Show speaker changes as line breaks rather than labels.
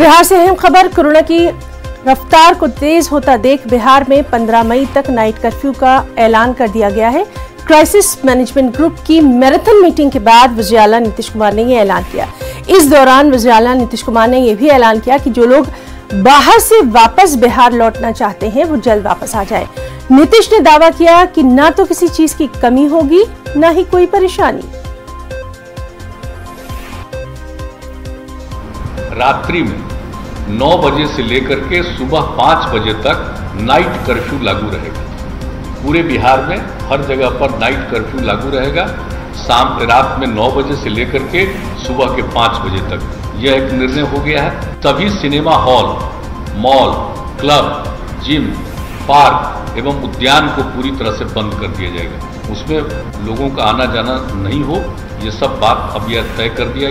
बिहार से अहम खबर। कोरोना की रफ्तार को तेज होता देख बिहार में 15 मई तक नाइट कर्फ्यू का ऐलान कर दिया गया है। क्राइसिस मैनेजमेंट ग्रुप की मैराथन मीटिंग के बाद वज़ीर-ए-आला नीतीश कुमार ने यह ऐलान किया। इस दौरान वज़ीर-ए-आला नीतीश कुमार ने यह भी ऐलान किया कि जो लोग बाहर से वापस बिहार लौटना चाहते हैं वो जल्द वापस आ जाए। नीतीश ने दावा किया कि ना तो किसी चीज की कमी होगी, ना ही कोई परेशानी।
रात्रि में 9 बजे से लेकर के सुबह 5 बजे तक नाइट कर्फ्यू लागू रहेगा। पूरे बिहार में हर जगह पर नाइट कर्फ्यू लागू रहेगा। रात में 9 बजे से लेकर के सुबह के 5 बजे तक यह एक निर्णय हो गया है। सभी cinema hall, mall, club, gym, park एवं उद्यान को पूरी तरह से बंद कर दिया जाएगा। उसमें लोगों का आना जाना नहीं हो, ये सब बात अब यह तय कर दिया गया।